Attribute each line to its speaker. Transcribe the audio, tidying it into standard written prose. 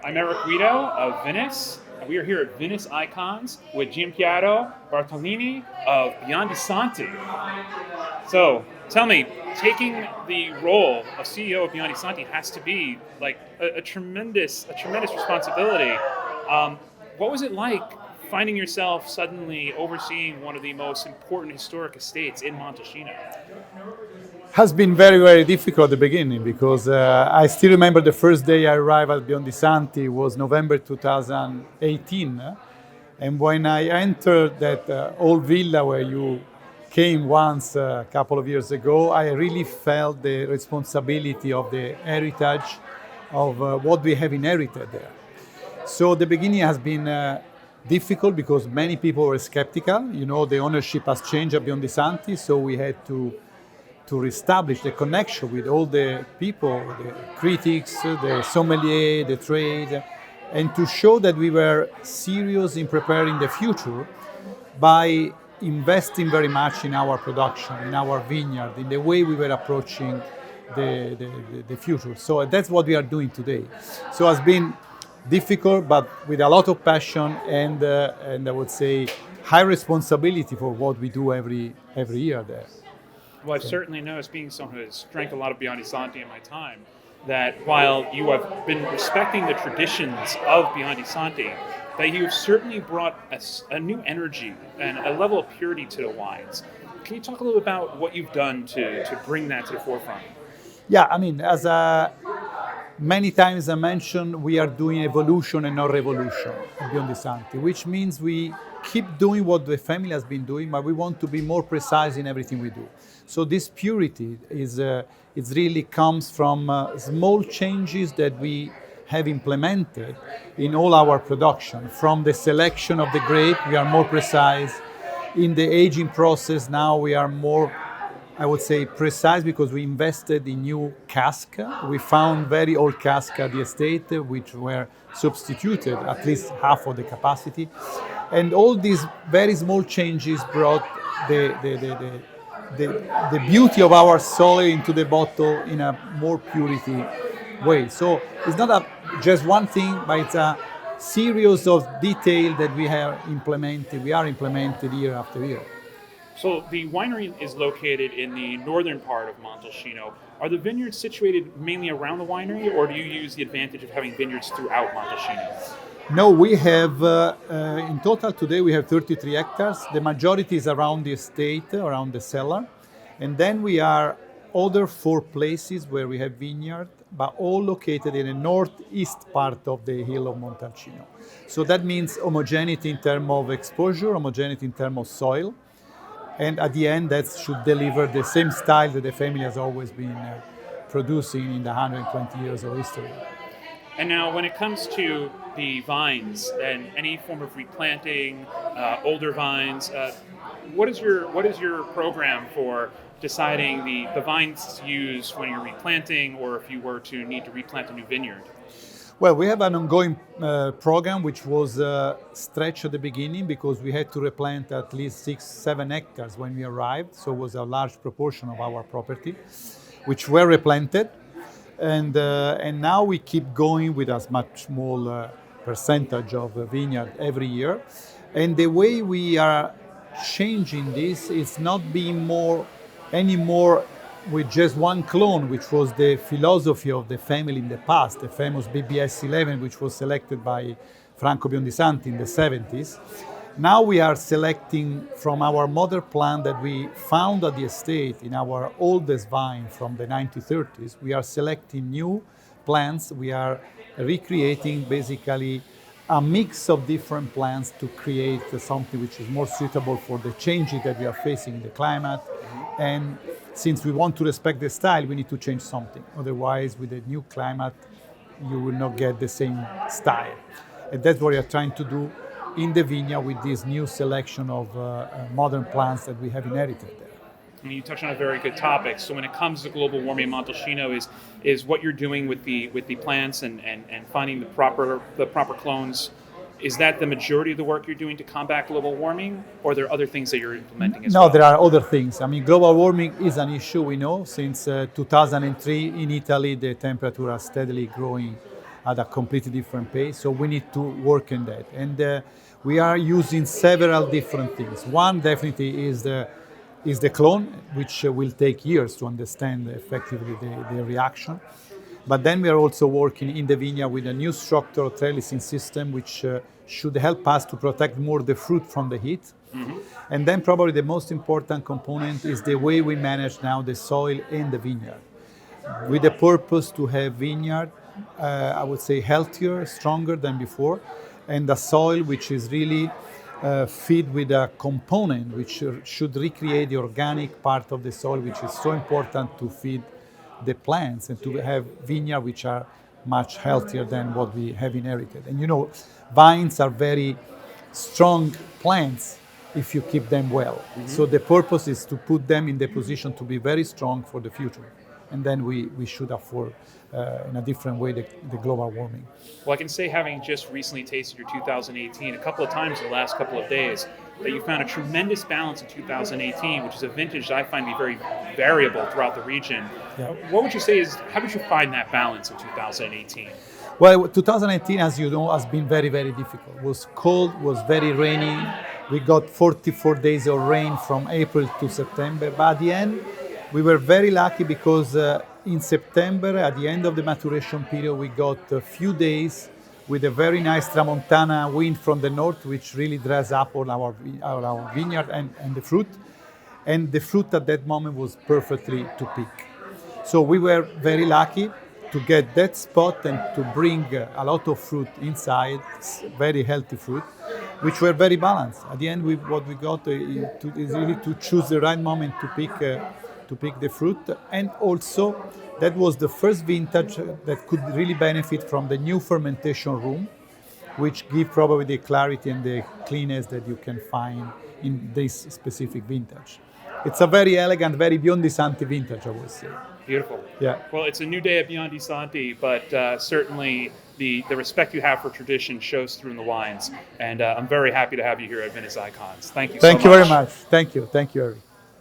Speaker 1: I'm Eric Guido of Vinous, and we are here at Vinous Icons with Giampiero Bertolini of Biondi-Santi. So, tell me, taking the role of CEO of Biondi-Santi has to be like a tremendous responsibility. Um, what was it like finding yourself suddenly overseeing one of the most important historic estates in Montalcino?
Speaker 2: Has been very, very difficult at the beginning because I still remember the first day I arrived at Biondi-Santi was November 2018. And when I entered that old villa where you came once a couple of years ago, I really felt the responsibility of the heritage of what we have inherited there. So the beginning has been difficult because many people were skeptical. You know, the ownership has changed at Biondi-Santi, so we had to reestablish the connection with all the people, the critics, the sommelier, the trade, and to show that we were serious in preparing the future by investing very much in our production, in our vineyard, in the way we were approaching the future. So that's what we are doing today. So it's been difficult, but with a lot of passion and I would say high responsibility for what we do every year there.
Speaker 1: Well, I've certainly noticed, being someone who has drank a lot of Biondi-Santi in my time, that while you have been respecting the traditions of Biondi-Santi, that you have certainly brought a new energy and a level of purity to the wines. Can you talk a little about what you've done to bring that to the forefront?
Speaker 2: Yeah, I mean, as many times I mentioned, we are doing evolution and not revolution at Biondi-Santi, which means we keep doing what the family has been doing, but we want to be more precise in everything we do. So this purity it really comes from small changes that we have implemented in all our production. From the selection of the grape, we are more precise. In the aging process, now we are more, I would say, precise because we invested in new cask. We found very old cask at the estate, which were substituted, at least half of the capacity. And all these very small changes brought the beauty of our soil into the bottle in a more purity way. So it's not just one thing, but it's a series of detail that we are implemented year after year.
Speaker 1: So the winery is located in the northern part of Montalcino. Are the vineyards situated mainly around the winery, or do you use the advantage of having vineyards throughout Montalcino?
Speaker 2: No, we have, in total today we have 33 hectares. The majority is around the estate, around the cellar. And then we are other 4 places where we have vineyard, but all located in the northeast part of the hill of Montalcino. So that means homogeneity in terms of exposure, homogeneity in terms of soil. And at the end, that should deliver the same style that the family has always been producing in the 120 years of history.
Speaker 1: And now, when it comes to the vines and any form of replanting, older vines, what is your program for deciding the vines to use when you're replanting, or if you were to need to replant a new vineyard?
Speaker 2: Well, we have an ongoing program which was stretched at the beginning because we had to replant at least 6-7 hectares when we arrived. So it was a large proportion of our property, which were replanted. And now we keep going with as much small percentage of vineyard every year. And the way we are changing this is not being anymore with just one clone, which was the philosophy of the family in the past, the famous BBS 11, which was selected by Franco Biondi-Santi in the 70s. Now we are selecting from our mother plant that we found at the estate in our oldest vine from the 1930s. We are selecting new plants. We are recreating basically a mix of different plants to create something which is more suitable for the changes that we are facing in the climate. And since we want to respect the style, we need to change something. Otherwise, with the new climate, you will not get the same style. And that's what we are trying to do in the vineyard with this new selection of modern plants that we have inherited there.
Speaker 1: And you touched on a very good topic. So when it comes to global warming in Montalcino, is what you're doing with the plants and finding the proper clones. Is that the majority of the work you're doing to combat global warming, or are there other things that you're implementing as well?
Speaker 2: No, there are other things. I mean, global warming is an issue, we know. Since 2003 in Italy, the temperature is steadily growing at a completely different pace. So we need to work in that. And we are using several different things. One definitely is the clone, which will take years to understand effectively the reaction. But then we are also working in the vineyard with a new structural trellising system, which should help us to protect more the fruit from the heat. Mm-hmm. And then probably the most important component is the way we manage now the soil in the vineyard, with the purpose to have vineyard, I would say, healthier, stronger than before, and a soil which is really feed with a component which should recreate the organic part of the soil, which is so important to feed the plants and to have vineyards which are much healthier than what we have inherited. And you know, vines are very strong plants if you keep them well. Mm-hmm. So the purpose is to put them in the position to be very strong for the future. And then we should afford in a different way the global warming.
Speaker 1: Well, I can say, having just recently tasted your 2018 a couple of times in the last couple of days, that you found a tremendous balance in 2018, which is a vintage that I find to be very variable throughout the region. Yeah. What would you say is, how did you find that balance in 2018?
Speaker 2: Well, 2018, as you know, has been very, very difficult. It was cold, was very rainy. We got 44 days of rain from April to September. But at the end, we were very lucky because in September, at the end of the maturation period, we got a few days with a very nice tramontana wind from the north, which really dressed up all our vineyard and the fruit. And the fruit at that moment was perfectly to pick. So we were very lucky to get that spot and to bring a lot of fruit inside, very healthy fruit, which were very balanced. At the end, what we got is really to choose the right moment to pick the fruit. And also, that was the first vintage that could really benefit from the new fermentation room, which give probably the clarity and the cleanness that you can find in this specific vintage. It's a very elegant, very Biondi-Santi vintage, I would say.
Speaker 1: Beautiful.
Speaker 2: Yeah.
Speaker 1: Well, it's a new day at Biondi-Santi, but certainly the respect you have for tradition shows through in the wines. And I'm very happy to have you here at Vinous Icons. Thank you so much.
Speaker 2: Thank you very much. Thank you. Thank you, Eric.